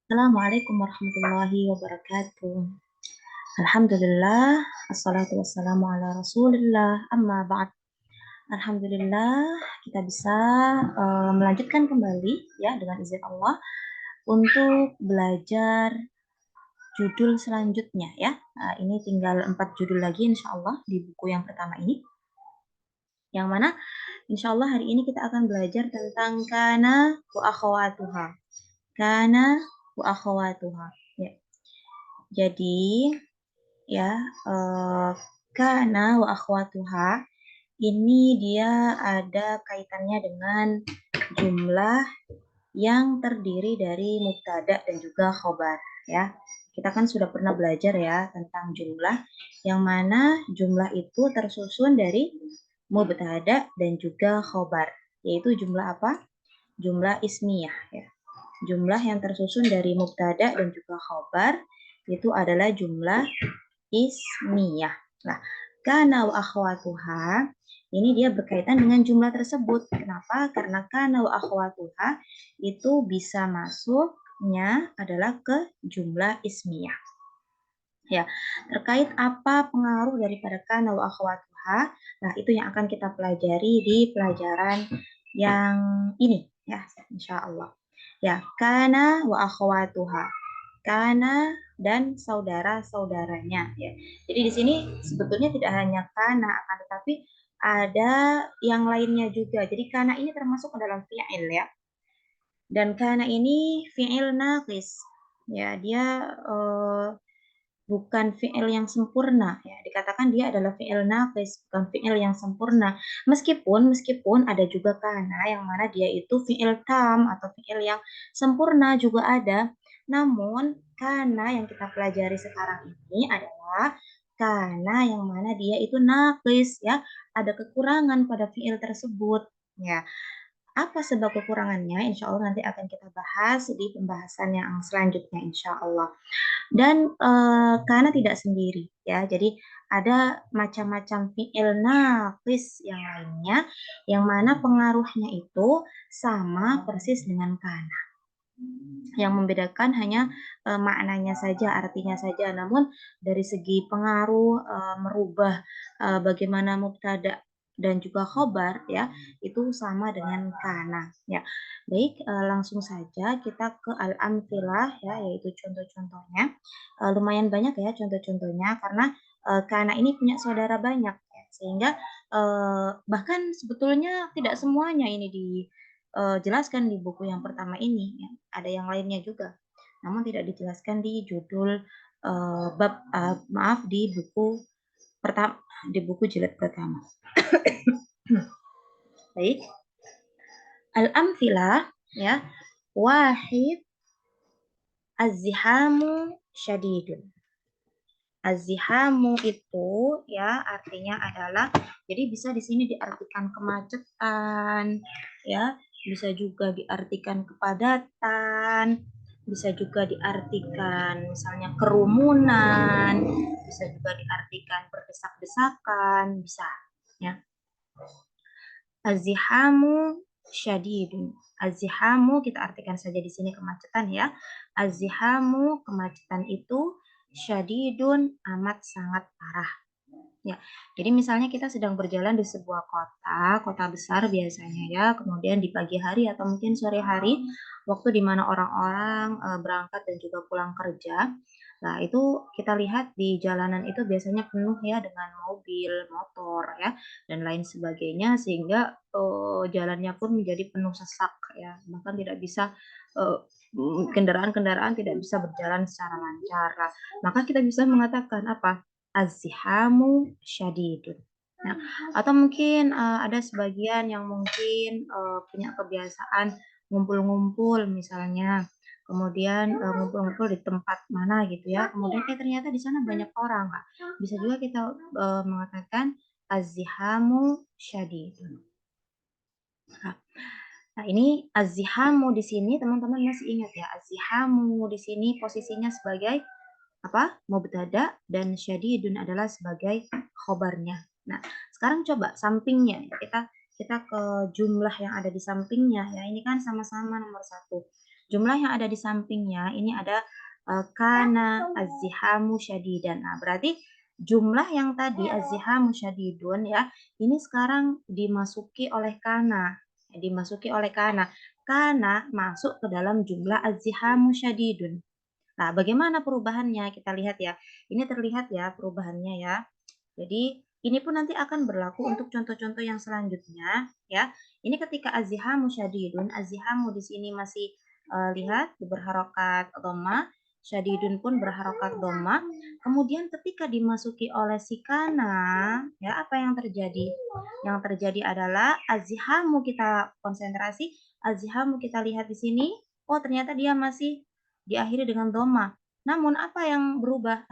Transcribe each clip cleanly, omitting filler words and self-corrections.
Assalamualaikum warahmatullahi wabarakatuh. Alhamdulillah, assalatu wassalamu ala rasulillah, amma ba'd. Alhamdulillah, kita bisa melanjutkan kembali ya dengan izin Allah untuk belajar judul selanjutnya ya. Ini tinggal 4 judul lagi insya Allah di buku yang pertama ini. Yang mana insya Allah hari ini kita akan belajar tentang kana wa akhawatuha. Kana wa akhawatuha. Ya. Jadi ya kana wa akhwatuha ini dia ada kaitannya dengan jumlah yang terdiri dari mubtada dan juga khobar ya. Kita kan sudah pernah belajar ya tentang jumlah yang mana jumlah itu tersusun dari mubtada dan juga khobar, yaitu jumlah apa? Jumlah ismiyah ya. Jumlah yang tersusun dari mubtada dan juga khobar itu adalah jumlah ismiyah. Nah, kana wa akhwatuha ini dia berkaitan dengan jumlah tersebut. Kenapa? Karena kana wa akhwatuha itu bisa masuknya adalah ke jumlah ismiyah. Ya, terkait apa pengaruh daripada kana wa akhwatuha, nah itu yang akan kita pelajari di pelajaran yang ini ya, insya Allah. Ya, kana wa akhwatuha. Kana dan saudara-saudaranya ya. Jadi di sini sebetulnya tidak hanya kana akan tetapi ada yang lainnya juga. Jadi kana ini termasuk dalam fi'il ya. Dan kana ini fi'il naqis. Ya, dia bukan fi'il yang sempurna ya. Dikatakan dia adalah fi'il naqis, bukan fi'il yang sempurna. Meskipun ada juga kana yang mana dia itu fi'il tam atau fi'il yang sempurna juga ada. Namun kana yang kita pelajari sekarang ini adalah kana yang mana dia itu naqis ya. Ada kekurangan pada fi'il tersebut ya. Apa sebab kekurangannya? Insya Allah nanti akan kita bahas di pembahasan yang selanjutnya insya Allah. Dan karena tidak sendiri ya. Jadi ada macam-macam fi'il naqis yang lainnya yang mana pengaruhnya itu sama persis dengan kana. Yang membedakan hanya maknanya saja, artinya saja. Namun dari segi pengaruh merubah bagaimana mubtada dan juga khobar ya itu sama dengan kana ya. Baik, langsung saja kita ke al-amthilah ya, yaitu contoh-contohnya. Lumayan banyak ya contoh-contohnya karena kana ini punya saudara banyak ya, sehingga bahkan sebetulnya tidak semuanya ini dijelaskan di buku yang pertama ini ya. Ada yang lainnya juga. Namun tidak dijelaskan di judul maaf di buku pertama, di buku jilid pertama. Baik. Al-amthilah ya. Wahid az-zihamu syadidun. Az-zihamu itu ya artinya adalah, jadi bisa di sini diartikan kemacetan ya, bisa juga diartikan kepadatan, bisa juga diartikan misalnya kerumunan, bisa juga diartikan berdesak-desakan, bisa ya. Az-zihamu syadidun. Az-zihamu kita artikan saja di sini kemacetan ya. Az-zihamu kemacetan itu, syadidun amat sangat parah. Ya, jadi misalnya kita sedang berjalan di sebuah kota besar biasanya ya, kemudian di pagi hari atau mungkin sore hari, waktu di mana orang-orang berangkat dan juga pulang kerja. Nah, itu kita lihat di jalanan itu biasanya penuh ya dengan mobil, motor ya, dan lain sebagainya sehingga jalannya pun menjadi penuh sesak ya, bahkan tidak bisa kendaraan-kendaraan tidak bisa berjalan secara lancar. Nah, maka kita bisa mengatakan apa? Az-zihamu syadidun. Nah, atau mungkin ada sebagian yang mungkin punya kebiasaan ngumpul-ngumpul misalnya, kemudian ngumpul-ngumpul di tempat mana gitu ya, kemudian ternyata di sana banyak orang. Nah, bisa juga kita mengatakan az-zihamu syadidun. Nah, ini az-zihamu di sini teman-teman masih ingat ya, az-zihamu di sini posisinya sebagai apa? Mubtada, dan syadidun adalah sebagai khobarnya. Nah, sekarang coba sampingnya kita kita ke jumlah yang ada di sampingnya ya. Ini kan sama-sama nomor 1. Jumlah yang ada di sampingnya ini ada kana azzihamu syadidan. Nah, berarti jumlah yang tadi azzihamu syadidun ya, ini sekarang dimasuki oleh kana. Dimasuki oleh kana. Kana masuk ke dalam jumlah azzihamu syadidun. Nah, bagaimana perubahannya? Kita lihat ya. Ini terlihat ya perubahannya ya. Jadi ini pun nanti akan berlaku untuk contoh-contoh yang selanjutnya ya. Ini ketika azzihamu syadidun, azzihamu di sini masih lihat berharokat dhamma, syadidun pun berharokat dhamma. Kemudian ketika dimasuki oleh si kana, ya apa yang terjadi? Yang terjadi adalah azzihamu kita konsentrasi, azzihamu kita lihat di sini. Oh, ternyata dia masih diakhiri dengan dhamma. Namun apa yang berubah?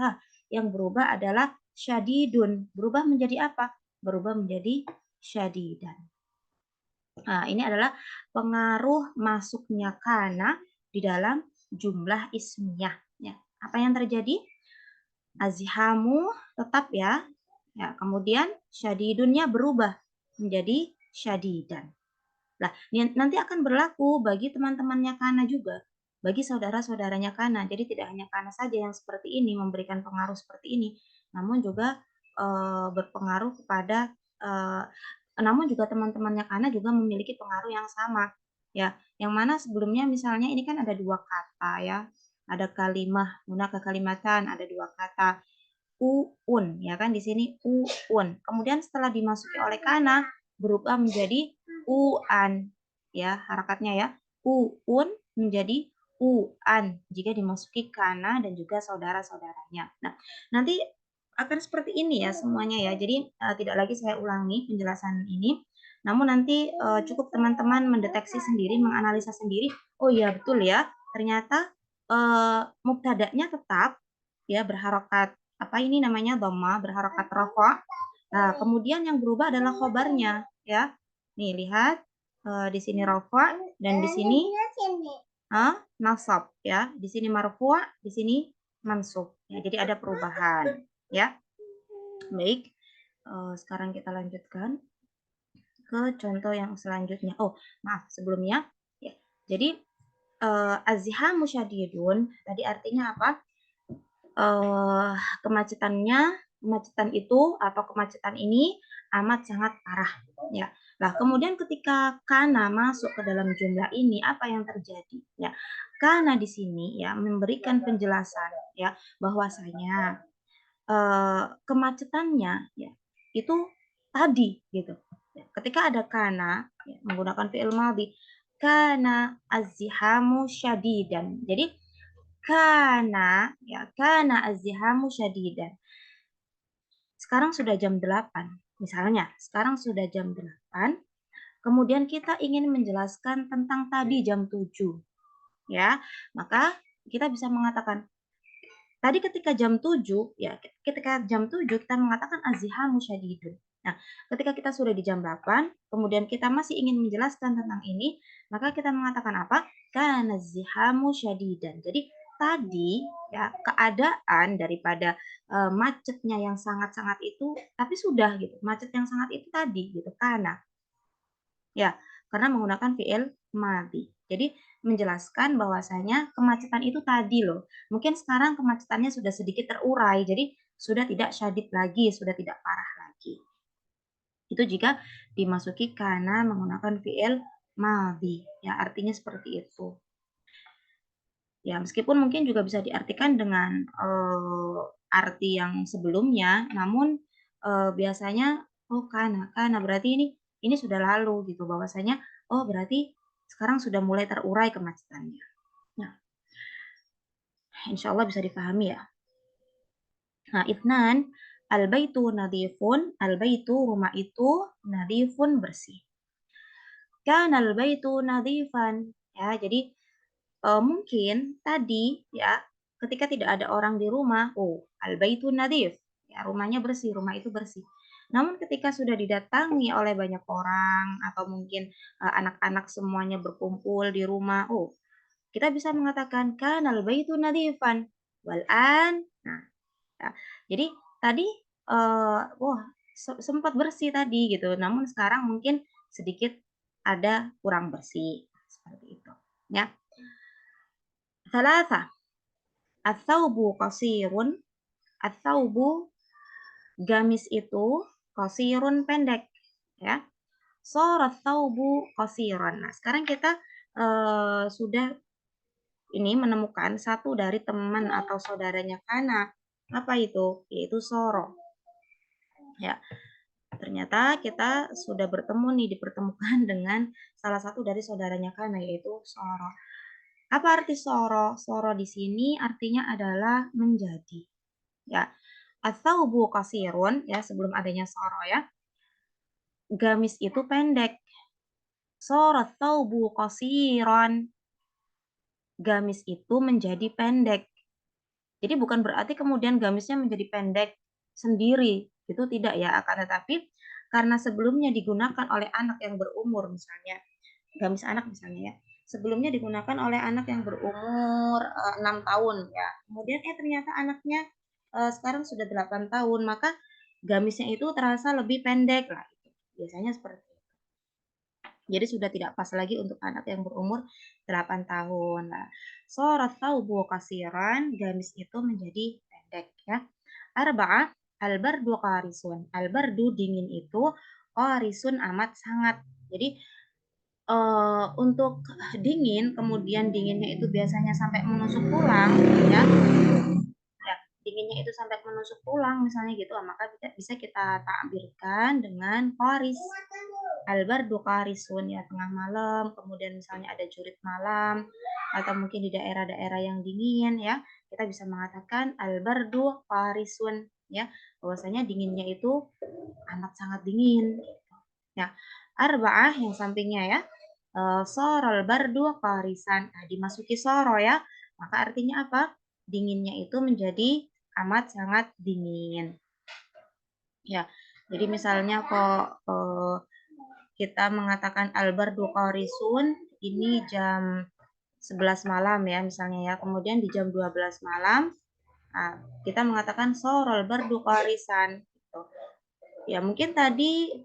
Yang berubah adalah syadidun. Berubah menjadi apa? Berubah menjadi syadidan. Nah, ini adalah pengaruh masuknya kana di dalam jumlah ismiyah. Ya. Apa yang terjadi? Azhamu tetap ya. Ya, kemudian syadidunnya berubah menjadi syadidan. Nah, nanti akan berlaku bagi teman-temannya kana juga, bagi saudara-saudaranya kana. Jadi tidak hanya kana saja yang seperti ini memberikan pengaruh seperti ini, namun juga berpengaruh kepada namun juga teman-temannya kana juga memiliki pengaruh yang sama. Ya, yang mana sebelumnya misalnya ini kan ada 2 kata ya. Ada kalimah, gunaka kalimatan, ada 2 kata. Uun, ya kan di sini uun. Kemudian setelah dimasuki oleh kana berubah menjadi uan, ya harakatnya ya. Uun menjadi uan jika dimasuki kana dan juga saudara-saudaranya. Nah, nanti akan seperti ini ya semuanya ya. Jadi tidak lagi saya ulangi penjelasan ini. Namun nanti cukup teman-teman mendeteksi sendiri, menganalisa sendiri. Oh iya betul ya. Ternyata mubtada'nya tetap ya berharokat apa ini namanya dhamma, berharokat rafa. Nah, kemudian yang berubah adalah khobarnya ya. Nih lihat di sini rafa dan di sini nasab ya. Di sini marfu', di sini mansub. Ya, jadi ada perubahan ya. Baik. Sekarang kita lanjutkan ke contoh yang selanjutnya. Oh, maaf sebelumnya ya. Jadi azzihamu syadidun tadi artinya apa? Kemacetan itu atau kemacetan ini amat sangat parah ya. Nah, kemudian ketika kana masuk ke dalam jumlah ini apa yang terjadi ya? Kana di sini ya memberikan penjelasan ya bahwasanya kemacetannya ya itu tadi gitu. Ketika ada kana ya, menggunakan fi'il madhi kana azzihamu syadidan. Jadi kana azzihamu syadidan. Sekarang sudah jam 8. Misalnya, sekarang sudah jam 8. Kemudian kita ingin menjelaskan tentang tadi jam 7. Ya, maka kita bisa mengatakan tadi ketika jam 7 ya, ketika jam 7 kita mengatakan azzihamu syadidun. Nah, ketika kita sudah di jam 8, kemudian kita masih ingin menjelaskan tentang ini, maka kita mengatakan apa? Kana azzihamu syadidan. Jadi tadi ya keadaan daripada macetnya yang sangat-sangat itu tapi sudah gitu. Macet yang sangat itu tadi gitu. Kana. Ya, karena menggunakan fi'il madhi. Jadi menjelaskan bahwasanya kemacetan itu tadi loh. Mungkin sekarang kemacetannya sudah sedikit terurai, jadi sudah tidak syadid lagi, sudah tidak parah lagi. Itu jika dimasuki kana menggunakan fi'il madhi. Ya, artinya seperti itu. Ya, meskipun mungkin juga bisa diartikan dengan arti yang sebelumnya, namun biasanya oh kana berarti ini sudah lalu gitu bahwasanya oh berarti sekarang sudah mulai terurai kemacetannya. Nah, insya Allah bisa dipahami ya. Nah, itnan al-baitu nadifun, al-baitu rumah itu nadifun bersih. Kan al-baitu nadifan ya, jadi mungkin tadi ya ketika tidak ada orang di rumah, oh al-baitu nadif, ya rumahnya bersih, rumah itu bersih. Namun ketika sudah didatangi oleh banyak orang atau mungkin anak-anak semuanya berkumpul di rumah, oh kita bisa mengatakan kan al-baitu nadifan wal-an. Nah, ya. Jadi tadi wah sempat bersih tadi gitu. Namun sekarang mungkin sedikit ada kurang bersih seperti itu ya. Thalatha, ats-tsaubu qasirun, ats-tsaubu gamis itu qasirun pendek ya. Shara ats-tsaubu qasiran. Nah, sekarang kita sudah ini menemukan satu dari teman atau saudaranya Kana. Apa itu? Yaitu Soro. Ya, ternyata kita sudah bertemu nih, dipertemukan dengan salah satu dari saudaranya Kana, yaitu Soro. Apa arti Soro? Soro di sini artinya adalah menjadi. Ya, ats-tsaubu qasirun ya, sebelum adanya Soro ya. Gamis itu pendek. Shara ats-tsaubu qasiran. Gamis itu menjadi pendek. Jadi bukan berarti kemudian gamisnya menjadi pendek sendiri, itu tidak ya. Akan tetapi karena sebelumnya digunakan oleh anak yang berumur misalnya, gamis anak misalnya ya, sebelumnya digunakan oleh anak yang berumur 6 tahun ya. Kemudian ternyata anaknya sekarang sudah 8 tahun, maka gamisnya itu terasa lebih pendek lah. Biasanya seperti itu. Jadi sudah tidak pas lagi untuk anak yang berumur 8 tahun. Nah, shara ats-tsaubu qasiran, gamis itu menjadi pendek ya. Arba'ah, al-bardu qarisun. Al-bardu dingin itu, qarisun amat sangat. Jadi untuk dingin, kemudian dinginnya itu biasanya sampai menusuk tulang ya. Ya, dinginnya itu sampai menusuk tulang misalnya gitu, maka bisa kita takbirkan dengan qaris. Al-bardu qarisun ya, tengah malam, kemudian misalnya ada jurid malam atau mungkin di daerah-daerah yang dingin ya, kita bisa mengatakan al-bardu qarisun ya, bahwasanya dinginnya itu amat sangat dingin ya. Arba'ah yang sampingnya ya, sorol bardu qarisan. Nah, dimasuki soro ya, maka artinya apa? Dinginnya itu menjadi amat sangat dingin ya. Jadi misalnya kok kita mengatakan al-bardu qarisun, ini jam 11 malam ya misalnya ya. Kemudian di jam 12 malam kita mengatakan sorol bardu qarisan gitu. Ya mungkin tadi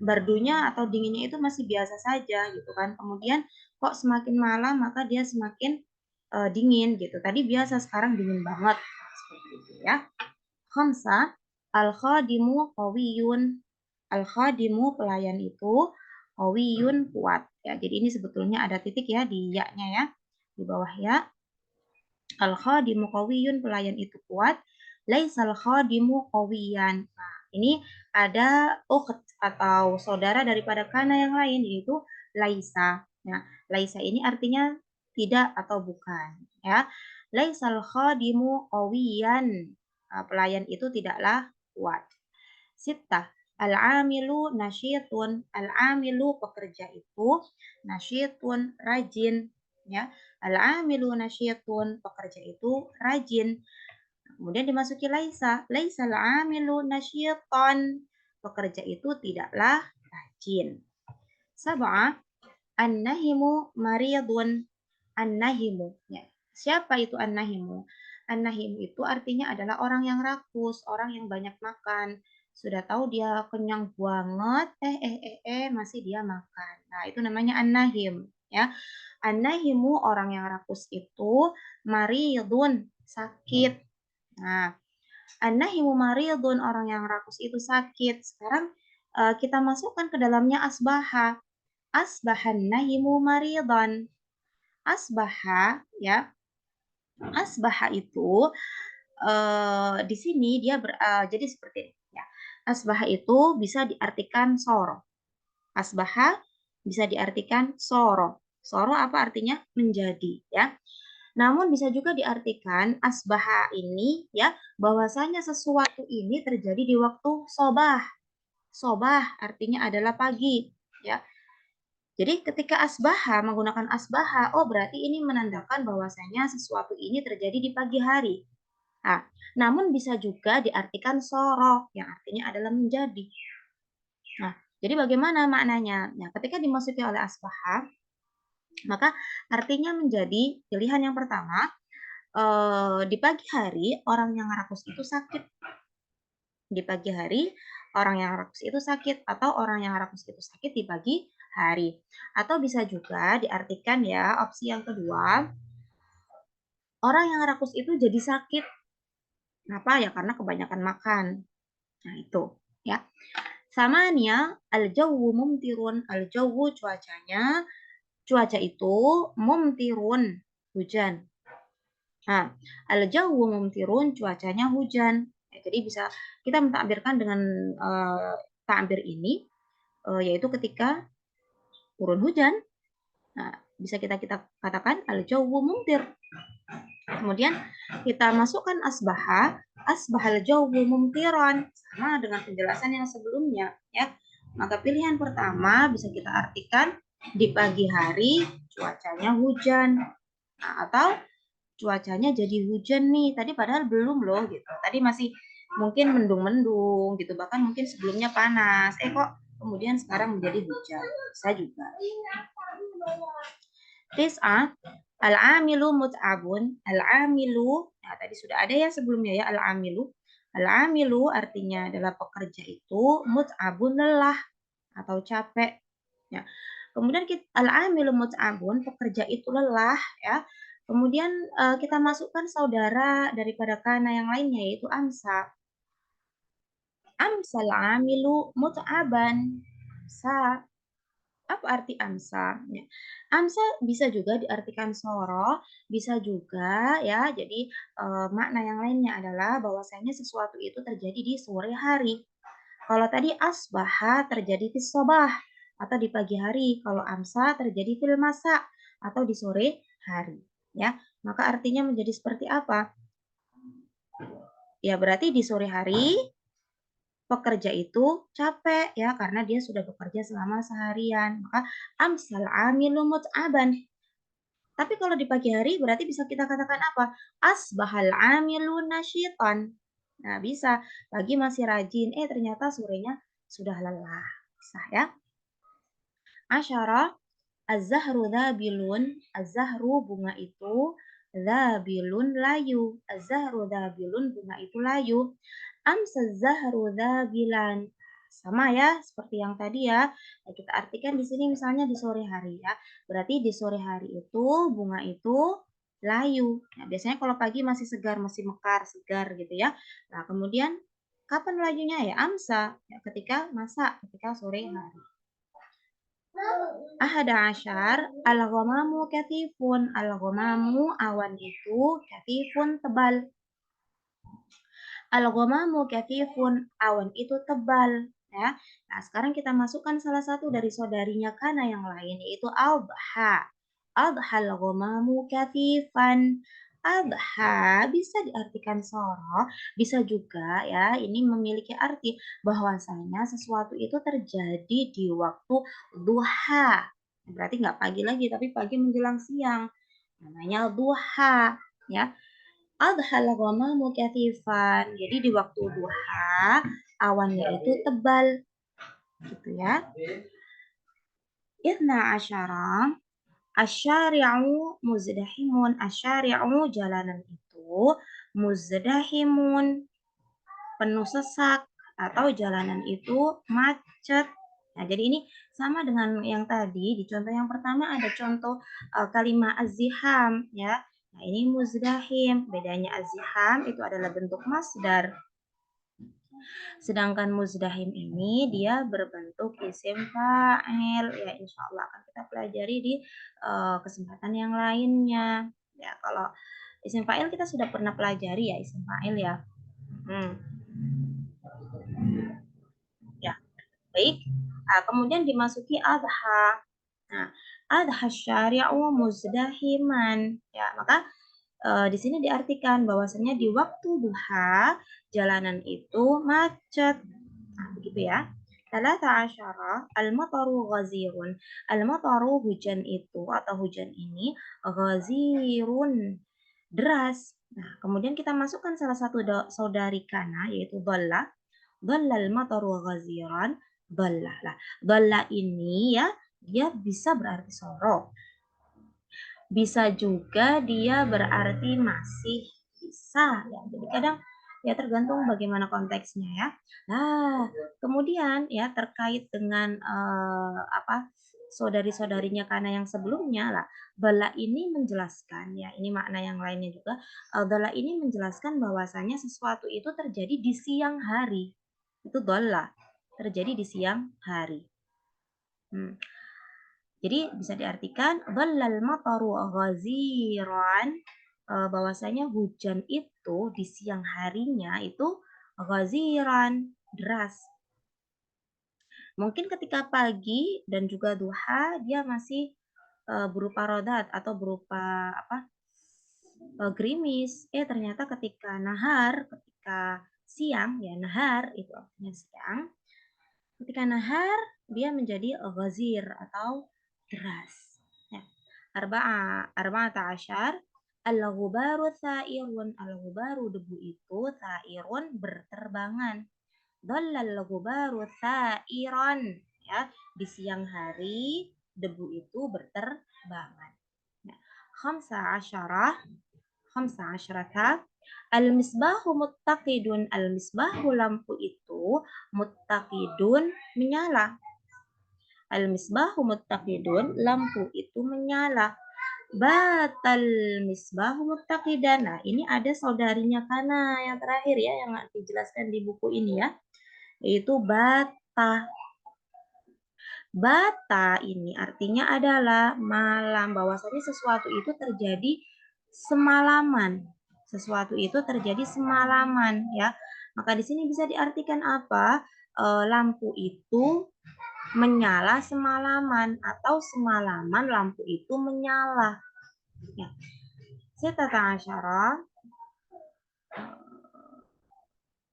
bardunya atau dinginnya itu masih biasa saja gitu kan. Kemudian kok semakin malam maka dia semakin dingin gitu. Tadi biasa, sekarang dingin banget. Seperti itu ya. Khamsa, al-khadimu qawiyun. Al-khadimu pelayan itu, qawiyun kuat. Ya, jadi ini sebetulnya ada titik ya di ya-nya ya. Di bawah ya. Al-khadimu qawiyun, pelayan itu kuat. Laisal khadimu qawiyan. Nah, ini ada ukht atau saudara daripada kana yang lain, yaitu laisa. Nah, laisa ini artinya tidak atau bukan ya. Laisal khadimu qawiyan. Nah, pelayan itu tidaklah kuat. Sittah, al-amilu nasyitun. Al-amilu pekerja itu, nasyitun rajin ya. Al-amilu nasyitun, pekerja itu rajin. Kemudian dimasuki laisa. Laisa al-amilu nasyitan, pekerja itu tidaklah rajin. Sab'ah, an-nahimu maridun. An-nahimu ya. Siapa itu an-nahimu? An-nahim itu artinya adalah orang yang rakus, orang yang banyak makan. Sudah tahu dia kenyang banget, masih dia makan. Nah, itu namanya an-nahim ya. An-nahimu orang yang rakus itu, maridun sakit. Nah, an-nahimu maridun orang yang rakus itu sakit. Sekarang kita masukkan ke dalamnya asbaha. Asbahan nahimu maridan. Asbaha ya. Asbaha itu di sini dia jadi seperti ini ya. Asbaha itu bisa diartikan soro. Asbaha bisa diartikan soro. Soro apa artinya? Menjadi ya. Namun bisa juga diartikan asbaha ini ya, bahwasanya sesuatu ini terjadi di waktu sobah. Sobah artinya adalah pagi ya. Jadi ketika asbaha menggunakan asbaha, oh berarti ini menandakan bahwasanya sesuatu ini terjadi di pagi hari. Nah, namun bisa juga diartikan soro, yang artinya adalah menjadi. Nah, jadi bagaimana maknanya? Nah, ketika dimasuki oleh asbaha, maka artinya menjadi pilihan yang pertama. Di pagi hari orang yang rakus itu sakit. Di pagi hari orang yang rakus itu sakit, atau orang yang rakus itu sakit di pagi hari. Atau bisa juga diartikan ya, opsi yang kedua, orang yang rakus itu jadi sakit. Kenapa? Ya karena kebanyakan makan. Nah, itu ya. Samanya al-jawwu mumtirun. Al-jawwu cuacanya. Cuaca itu mumtirun, hujan. Nah, al-jawwu mumtirun cuacanya hujan. Ya, jadi bisa kita mentakbirkan dengan takbir ini yaitu ketika turun hujan. Nah, bisa kita katakan al-jawwu mumtir. Kemudian kita masukkan asbaha, asbahal jawwu mumtiran, sama dengan penjelasan yang sebelumnya ya. Maka pilihan pertama bisa kita artikan di pagi hari cuacanya hujan. Nah, atau cuacanya jadi hujan nih. Tadi padahal belum loh gitu. Tadi masih mungkin mendung-mendung gitu, bahkan mungkin sebelumnya panas. Kok kemudian sekarang menjadi hujan. Bisa juga. Tis'ah, al-amilu mut'abun. Al-amilu, nah tadi sudah ada ya sebelumnya ya al-amilu. Al-amilu artinya adalah pekerja itu, mut'abun lelah atau capek. Ya. Kemudian al-amilu mut'abun, pekerja itu lelah ya. Kemudian kita masukkan saudara daripada kana yang lainnya yaitu amsa. Amsal amilu mut'aban. Amsa. Apa arti amsa? Ya. Amsa bisa juga diartikan soro, bisa juga ya. Jadi makna yang lainnya adalah bahwasanya sesuatu itu terjadi di sore hari. Kalau tadi asbaha terjadi di sobah atau di pagi hari. Kalau amsa terjadi fil masa atau di sore hari. Ya, maka artinya menjadi seperti apa? Ya berarti di sore hari pekerja itu capek ya karena dia sudah bekerja selama seharian. Maka amsal amilu mut'aban. Tapi kalau di pagi hari berarti bisa kita katakan apa? Asbahal amilu nasyitan. Nah, bisa. Pagi masih rajin, ternyata sorenya sudah lelah. Bisa ya. Asyara, az-zahru dhabilun. Az-zahru bunga itu, dhabilun layu. Az-zahru dhabilun bunga itu layu. Amsa zahru dhabilan. Sama ya, seperti yang tadi ya. Nah, kita artikan di sini misalnya di sore hari ya. Berarti di sore hari itu bunga itu layu. Nah, biasanya kalau pagi masih segar, masih mekar, segar gitu ya. Nah, kemudian kapan layunya ya? Amsa, ya, ketika masa, ketika sore hari. Ahada asyar, al-ghamamu katifun. Al-ghamamu awan itu katifun tebal. Al-ghamamu katifun, awan itu tebal. Ya. Nah, sekarang kita masukkan salah satu dari saudarinya kana yang lain, yaitu adha. Adha al-ghamamu katifan. Adha bisa diartikan soro, bisa juga ya ini memiliki arti bahwasanya sesuatu itu terjadi di waktu duha. Berarti nggak pagi lagi, tapi pagi menjelang siang. Namanya duha. Ya, adhal ghamamu kathifan. Jadi di waktu duha awannya itu tebal gitu ya. Ithna asyara asyari'u muzdahimun. Asyari'u jalanan itu muzdahimun penuh sesak atau jalanan itu macet. Nah, jadi ini sama dengan yang tadi. Di contoh yang pertama ada contoh kalimat aziham ya. Nah, ini muzdahim. Bedanya aziham itu adalah bentuk masdar. Sedangkan muzdahim ini dia berbentuk isim fa'il. Ya, insya Allah akan kita pelajari di kesempatan yang lainnya. Ya, kalau isim fa'il kita sudah pernah pelajari ya, isim fa'il ya. Ya, baik. Nah, kemudian dimasuki adha. Nah, adha syari'u muzdahiman. Ya, maka di sini diartikan bahwasanya di waktu duha jalanan itu macet. Nah, begitu ya. Talata asyara al-mataru ghazirun. Al-mataru hujan itu atau hujan ini ghazirun deras. Nah, kemudian kita masukkan salah satu saudari kana yaitu dhalla. Dhallal mataru ghaziran. Dhalla. Lah, dhalla ini ya dia bisa berarti sorok. Bisa juga dia berarti masih bisa ya. Jadi kadang Ya tergantung bagaimana konteksnya ya. Nah, kemudian ya terkait dengan apa saudari-saudarinya Kana yang sebelumnya lah, Bala ini menjelaskan ya, ini makna yang lainnya juga. Bala ini menjelaskan bahwasanya sesuatu itu terjadi di siang hari. Itu dolla, terjadi di siang hari. Hmm. Jadi bisa diartikan dhallal mataru ghaziran, bahwasanya hujan itu di siang harinya itu ghaziran, deras. Mungkin ketika pagi dan juga duha dia masih berupa rodat atau berupa apa? Gerimis. Ternyata ketika nahar, ketika siang ya nahar itu artinya siang. Ketika nahar dia menjadi ghazir atau deras. Ya. Arba'ata asyar al-ghubaru tha'irun. Al-ghubaru debu itu tha'irun berterbangan. Dhallal ghubaru tha'iran. Ya, di siang hari debu itu berterbangan. Ya. Khamsa asyarah. Khamsa asyarata. Al-misbahu muttaqidun. Al-misbahu lampu itu muttaqidun menyala. Al-misbahu muttaqidun, lampu itu menyala. Batal misbahu muttaqidan. Nah, ini ada saudarinya Kana yang terakhir ya yang dijelaskan di buku ini ya, yaitu bata. Bata ini artinya adalah malam, bahwasanya sesuatu itu terjadi semalaman. Sesuatu itu terjadi semalaman ya. Maka di sini bisa diartikan apa? Lampu itu menyala semalaman atau semalaman lampu itu menyala. Ya. Sitata asyara.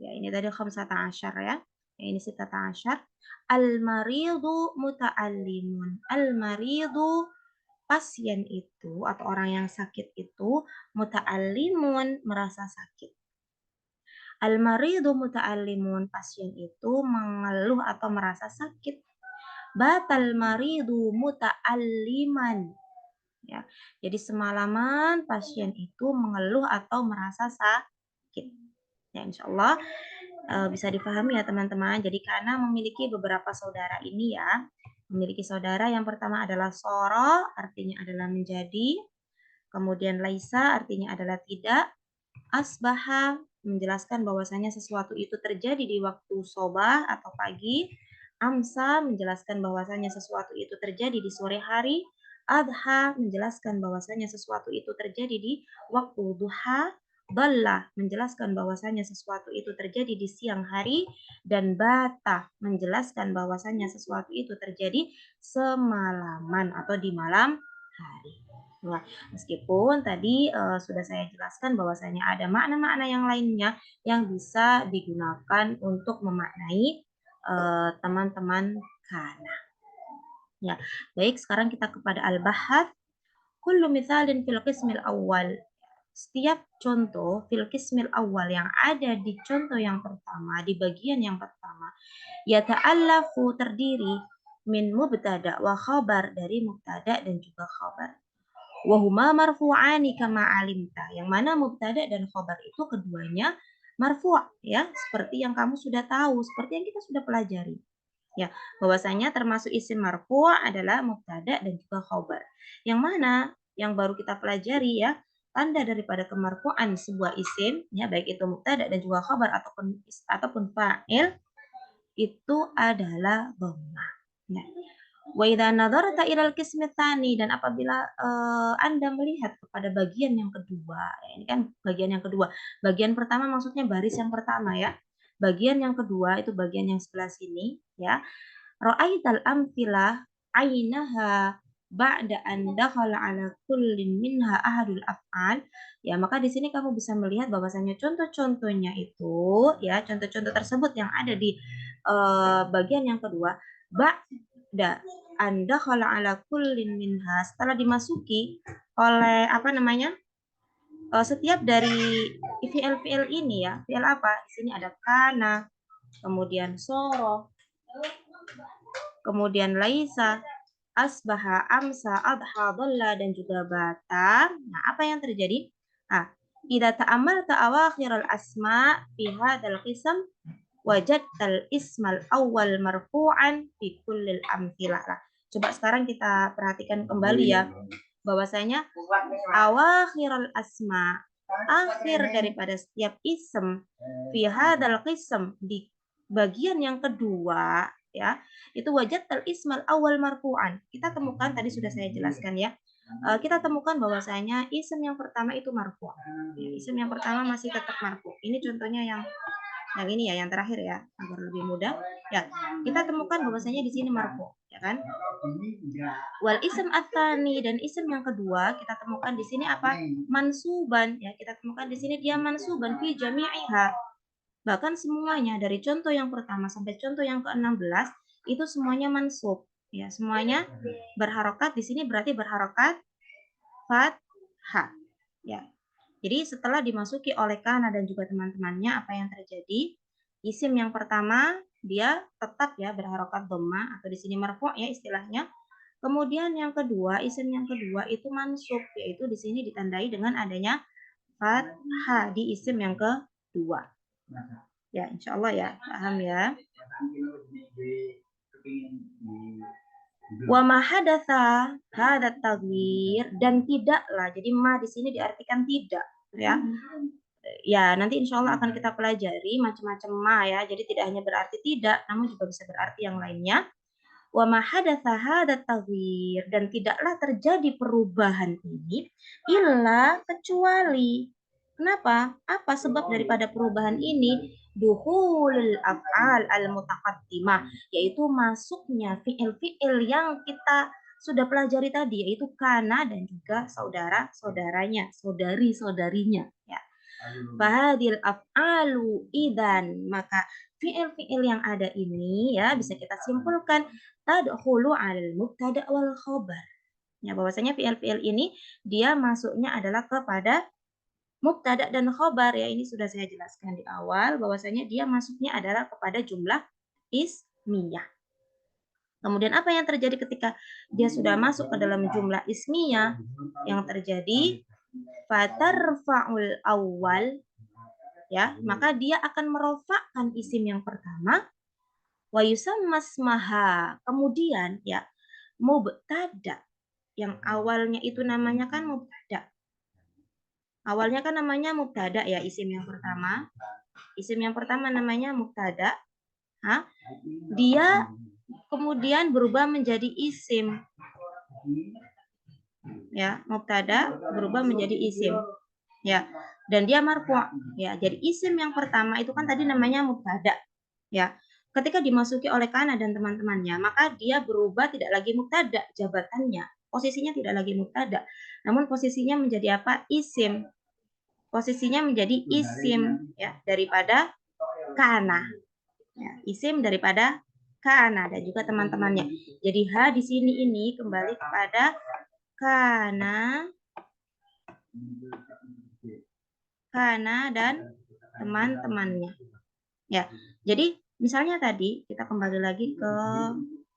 Ya, ini tadi khamsata asyar ya. Ini sitata asyar. Al-maridu muta'allimun. Al-maridu pasien itu atau orang yang sakit itu muta'allimun merasa sakit. Al-maridu muta'allimun, pasien itu mengeluh atau merasa sakit. Batal maridu muta'alliman. Ya. Jadi semalaman pasien itu mengeluh atau merasa sakit. Ya, insya Allah bisa dipahami ya teman-teman. Jadi karena memiliki beberapa saudara ini ya. Memiliki saudara yang pertama adalah soro, artinya adalah menjadi. Kemudian laisa artinya adalah tidak. Asbaha menjelaskan bahwasanya sesuatu itu terjadi di waktu sobah atau pagi. Amsa menjelaskan bahwasanya sesuatu itu terjadi di sore hari. Adha menjelaskan bahwasanya sesuatu itu terjadi di waktu duha. Dhalla menjelaskan bahwasanya sesuatu itu terjadi di siang hari, dan bata menjelaskan bahwasanya sesuatu itu terjadi semalaman atau di malam hari. Nah, meskipun tadi sudah saya jelaskan bahwasanya ada makna-makna yang lainnya yang bisa digunakan untuk memaknai teman-teman kana. Ya, baik sekarang kita kepada al-bahath. Kullu mithalin fil qismil awal. Setiap contoh fil qismil awal yang ada di contoh yang pertama, di bagian yang pertama, yata'allafu terdiri min mubtada wa khabar, dari mubtada dan juga khabar. Wahuma marfu'ani kama alimta, yang mana mubtada dan khabar itu keduanya marfu' ya, seperti yang kamu sudah tahu, seperti yang kita sudah pelajari. Ya, bahwasanya termasuk isim marfu' adalah mubtada dan juga khabar. Yang mana yang baru kita pelajari ya, tanda daripada kemarfu'an sebuah isim ya, baik itu mubtada dan juga khabar ataupun fa'il, itu adalah dhammah. Ya. Wa idza nadarta ilal qismi tsani, dan apabila Anda melihat kepada bagian yang kedua, ya, ini kan bagian yang kedua. Bagian pertama maksudnya baris yang pertama ya. Bagian yang kedua itu bagian yang sebelah sini ya. Ra'aital amthilah ainaha ba'da an dakhala ala kullin minha ahadul af'al. Ya, maka di sini kamu bisa melihat bahwasanya contoh-contohnya itu ya, contoh-contoh tersebut yang ada di bagian yang kedua, ba'da an dakhala ala kullin minha, setelah dimasuki oleh apa namanya? Setiap dari fi'il-fi'il ini ya, fi'il apa? Di sini ada kana, kemudian soro, kemudian laisa, asbaha, amsa, adha, dhalla, dan juga bata. Nah, apa yang terjadi? Nah, idza ta'ammalta awakhir al-asma fi hadzal qism wajadtal ismal awal marfu'an fi kullil amthilah. Coba sekarang kita perhatikan kembali ya, bahwasanya awakhiral asma, akhir daripada setiap ism fi hadzal qism, di bagian yang kedua ya, itu wajadtal ismal awal marfu'an. Kita temukan, tadi sudah saya jelaskan ya, kita temukan bahwasanya isim yang pertama itu marfu'. Isim yang pertama masih tetap marfu'. Ini contohnya yang ini ya, yang terakhir ya, agar lebih mudah. Ya, kita temukan bahwasanya di sini marfu, ya kan? Wal ism atsani, dan isim yang kedua kita temukan di sini apa? Mansuban, ya. Kita temukan di sini dia mansuban fi jami'iha. Bahkan semuanya dari contoh yang pertama sampai contoh yang ke-16 itu semuanya mansub, ya. Semuanya berharokat, di sini berarti berharokat fathah, ya. Jadi setelah dimasuki oleh Kana dan juga teman-temannya, apa yang terjadi? Isim yang pertama dia tetap ya berharokat dhamma atau di sini marfu' ya istilahnya. Kemudian yang kedua, isim yang kedua itu mansub, yaitu di sini ditandai dengan adanya fathah di isim yang kedua. Ya, insya Allah ya, paham ya. Wa ma hadatsa hadat taghyir, dan tidaklah, jadi ma di sini diartikan tidak ya. Ya, nanti insya Allah akan kita pelajari macam-macam ma ya. Jadi tidak hanya berarti tidak, namun juga bisa berarti yang lainnya. Wa ma hadatsa hadat taghyir, dan tidaklah terjadi perubahan ini illa kecuali. Kenapa? Apa sebab daripada perubahan ini? Duhulul af'al al-mutaqaddimah, yaitu masuknya fi'il-fi'il yang kita sudah pelajari tadi, yaitu kana dan juga saudara-saudaranya, saudari-saudarinya ya. Fahadil af'alu idan, maka fi'il-fi'il yang ada ini ya bisa kita simpulkan tadkhulu 'alal mubtada' wal khabar. Ya, bahwasanya fi'il-fi'il ini dia masuknya adalah kepada mubtada dan khobar ya. Ini sudah saya jelaskan di awal bahwasanya dia masuknya adalah kepada jumlah ismiyah. Kemudian apa yang terjadi ketika dia sudah masuk ke dalam jumlah ismiyah? Yang terjadi fatarfa'ul awal, ya, maka dia akan merofakkan isim yang pertama, wa yusammasmaha, kemudian ya mubtada yang awalnya itu namanya kan mubtada. Awalnya kan namanya mubtada ya, isim yang pertama. Isim yang pertama namanya mubtada. Dia kemudian berubah menjadi isim. Ya, mubtada berubah menjadi isim. Ya, dan dia marfu'. Ya, jadi isim yang pertama itu kan tadi namanya mubtada. Ya, ketika dimasuki oleh Kana dan teman-temannya, maka dia berubah tidak lagi mubtada jabatannya. Posisinya tidak lagi mubtada, namun posisinya menjadi apa? Isim. Posisinya menjadi isim ya daripada Kana. Ya, isim daripada Kana dan juga teman-temannya. Jadi ha di sini ini kembali kepada Kana dan teman-temannya. Ya. Jadi misalnya tadi kita kembali lagi ke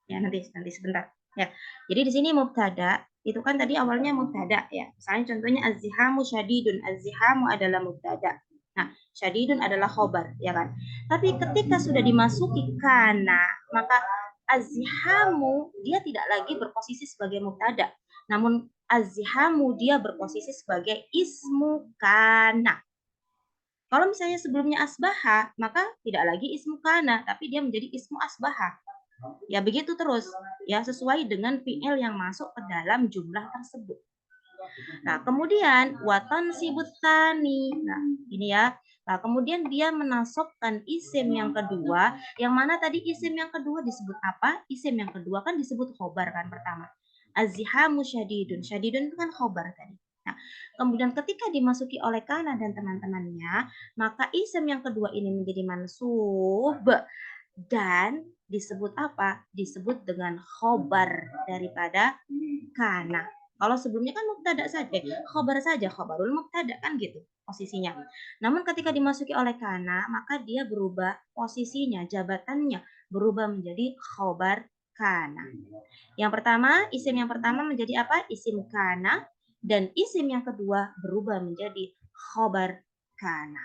ya nanti sebentar. Ya. Jadi di sini mubtada itu kan tadi awalnya mubtada ya. Misalnya contohnya az-zihamu syadidun. Az-zihamu adalah mubtada. Nah, syadidun adalah khobar, ya kan? Tapi ketika sudah dimasuki kana, maka az-zihamu dia tidak lagi berposisi sebagai mubtada. Namun az-zihamu dia berposisi sebagai ismu kana. Kalau misalnya sebelumnya asbaha, maka tidak lagi ismu kana, tapi dia menjadi ismu asbaha. Ya begitu terus, ya sesuai dengan fi'il yang masuk ke dalam jumlah tersebut. Nah, kemudian watan sibutani. Nah, ini ya. Nah, kemudian dia menasobkan isim yang kedua, yang mana tadi isim yang kedua disebut apa? Isim yang kedua kan disebut khobar kan pertama. Az-zihamu syadidun. Syadidun itu kan khobar tadi. Nah, kemudian ketika dimasuki oleh Kana dan teman-temannya, maka isim yang kedua ini menjadi mansub dan disebut apa? Disebut dengan khobar daripada Kana. Kalau sebelumnya kan mubtada saja, khobar saja, khobarul mubtada kan gitu posisinya. Namun ketika dimasuki oleh Kana, maka dia berubah posisinya, jabatannya berubah menjadi khobar Kana. Yang pertama, isim yang pertama menjadi apa? Isim Kana, dan isim yang kedua berubah menjadi khabar kana.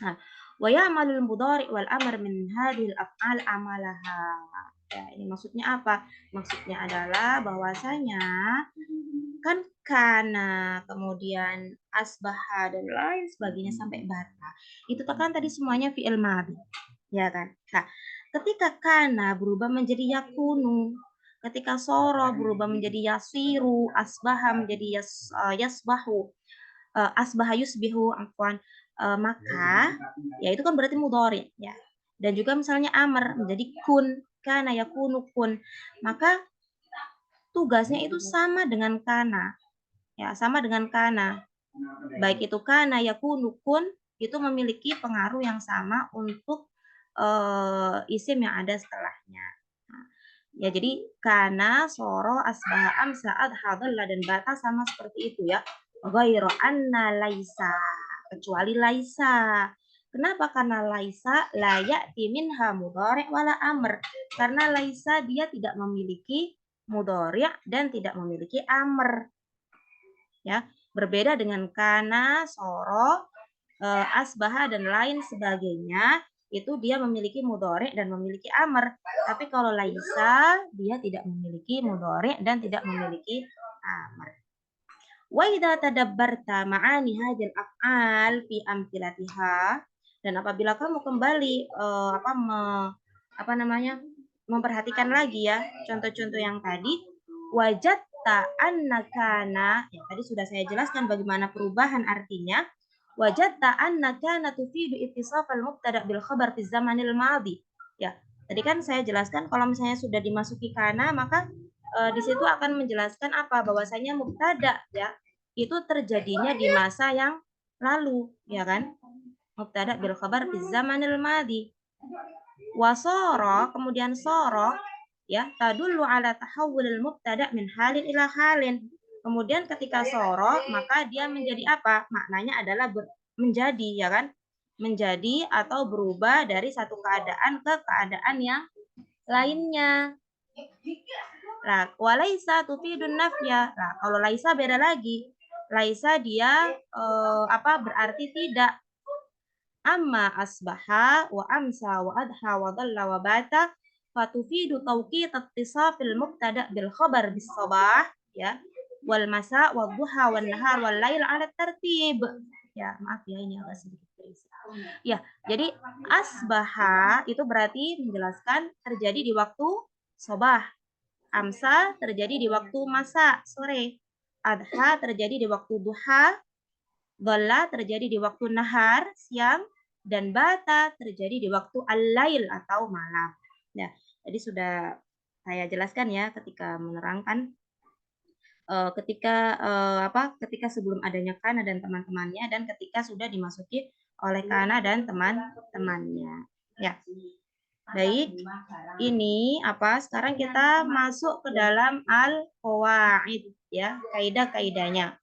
Nah, wa ya'malul mudhari' wal amr min hadhil af'al amalaha. Ya, ini maksudnya apa? Maksudnya adalah bahwasanya kan kana, kemudian asbaha dan lain sebagainya sampai bata. Itu kan tadi semuanya fi'il madhi. Ya kan? Nah, ketika kana berubah menjadi yakunu, ketika soro berubah menjadi yasiru, asbaha menjadi yasbahu, asbaha yusbihu, afwan, maka ya itu kan berarti mudhari ya. Dan juga misalnya amr menjadi kun, kana yakunu kun. Maka tugasnya itu sama dengan kana. Ya, sama dengan kana. Baik itu kana yakunu kun itu memiliki pengaruh yang sama untuk isim yang ada setelahnya. Nah, ya jadi kana, soro, asbaha, amsa, adha, dhalla, dan bata sama seperti itu ya. Ghairu anna laisa, kecuali laisa. Kenapa? Karena laisa la ya'ti minha mudhari' wala amr. Karena laisa dia tidak memiliki mudhari' dan tidak memiliki amr. Ya, berbeda dengan kana, soro, asbaha dan lain sebagainya, itu dia memiliki mudhari' dan memiliki amr. Tapi kalau laisa dia tidak memiliki mudhari' dan tidak memiliki amr. Wa idza tadabbarta ma'ani hadhil af'al fi amthilatiha, dan apabila kamu kembali memperhatikan lagi ya contoh-contoh yang tadi, wajadta anna kana, ya tadi sudah saya jelaskan bagaimana perubahan artinya. Wajadta anna kana tufidu ittisafal mubtada bil khabar fi zamanil madhi. Ya, tadi kan saya jelaskan kalau misalnya sudah dimasuki kana maka di situ akan menjelaskan apa? Bahwasanya mubtada ya itu terjadinya di masa yang lalu, ya kan? Mubtada bil khabar fi zamanil madhi. Wasoro, kemudian soro ya tadullu ala tahawulil mubtada min halin ila halin. Kemudian ketika soro maka dia menjadi apa? Maknanya adalah menjadi, ya kan? Menjadi atau berubah dari satu keadaan ke keadaan yang lainnya. Nah, walaisa tufidun nafya. Nah, kalau laisa beda lagi. Laisa dia berarti tidak. Amma asbaha wa amsa wa adha wa dhalla wa bata fatufidu tawqit ittisafil mubtada bil khabar bis sabah ya wal masa wal duha wan nahar wal lail ala tertib. Ya, maaf ya ini agak sedikit berisi. Ya, jadi asbaha itu berarti menjelaskan terjadi di waktu sabah. Amsa terjadi di waktu masa sore. Adha terjadi di waktu duha. Dhalla terjadi di waktu nahar siang, dan bata terjadi di waktu al-lail atau malam. Nah, tadi sudah saya jelaskan ya ketika menerangkan ketika sebelum adanya kana dan teman-temannya dan ketika sudah dimasuki oleh kana dan teman-temannya. Ya. Baik. Ini sekarang kita masuk ke dalam al-qawaid ya, kaidah-kaidahnya.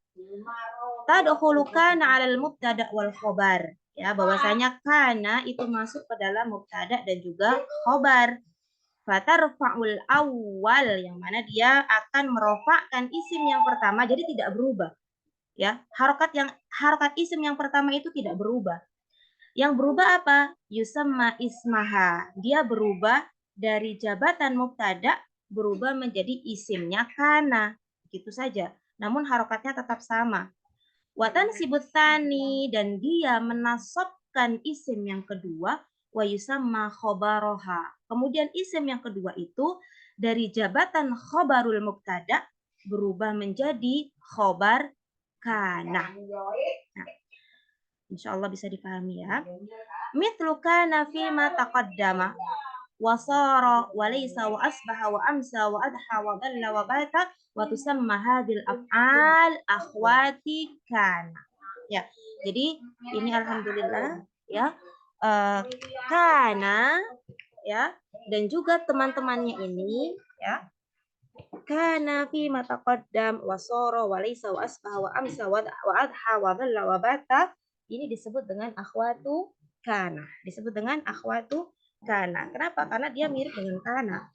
Tadkhulu kana 'alal mubtada wal khobar. Ya, bahwasanya kana itu masuk ke dalam mubtada dan juga khobar. Fatarfa'ul awal, yang mana dia akan merofakkan isim yang pertama, jadi tidak berubah. Ya, harokat isim yang pertama itu tidak berubah. Yang berubah apa? Yusamma ismaha. Dia berubah dari jabatan mubtada berubah menjadi isimnya kana. Gitu saja. Namun harokatnya tetap sama. Watan sibutani, dan dia menasabkan isim yang kedua, wa yusamma khobaroha. Kemudian isim yang kedua itu dari jabatan khobarul mubtada berubah menjadi khobar kana. Nah, insya Allah bisa dipahami ya. Mithlu kana fima taqaddama wasara walaysa wa asbaha wa amsa wa adha wa dhalla wa bata wa tusamma hadhil af'al akhwati kana. Ya, jadi ini alhamdulillah ya, kana ya dan juga teman-temannya ini ya, kana fi mataqaddam wasara walaysa wa asbaha wa amsa wa adha wa dhalla wa bata, ini disebut dengan akhwatu kana, disebut dengan akhwatu kana. Kenapa? Karena dia mirip dengan kana.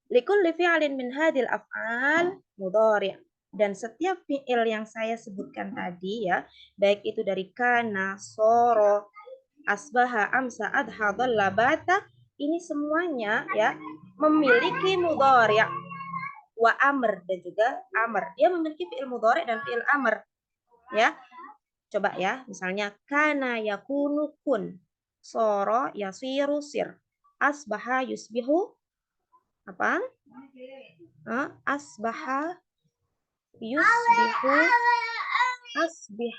Likulli fi'lin min hadhil af'al mudhari'. Dan setiap fiil yang saya sebutkan tadi ya, baik itu dari kana, soro, asbaha, amsa, adha, dhalla, bata, ini semuanya ya memiliki mudhari' wa amr dan juga amr. Dia memiliki fiil mudhari' dan fiil amr ya. Coba ya, misalnya kana yakunu kun, soro yasiru sir, asbaha yusbihu apa? Asbaha yusbihu asbih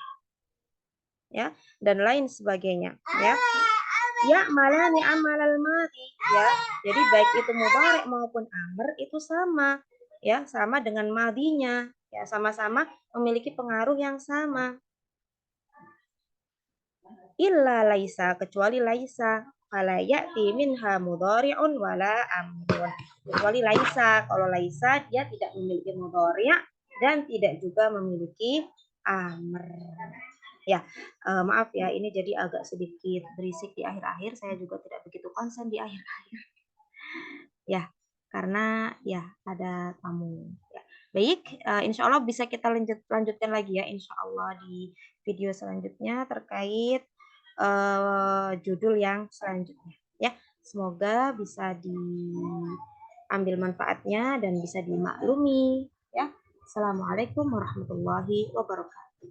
ya, dan lain sebagainya ya. Ya malani amalal madi ya. Jadi baik itu mudhari maupun amr itu sama ya, sama dengan madinya ya, sama-sama memiliki pengaruh yang sama. Illa laisa, kecuali laisa, fala ya'ti minha mudhari'un wala amrun. Kecuali laisa, kalau laisa dia tidak memiliki mudhari' dan tidak juga memiliki amr. Ya, maaf ya, ini jadi agak sedikit berisik di akhir-akhir. Saya juga tidak begitu konsen di akhir-akhir. Ya, karena ya ada tamu. Ya. Baik, insya Allah bisa kita lanjutkan lagi ya, insya Allah di video selanjutnya terkait judul yang selanjutnya. Ya, semoga bisa diambil manfaatnya dan bisa dimaklumi. Ya, Assalamualaikum warahmatullahi wabarakatuh.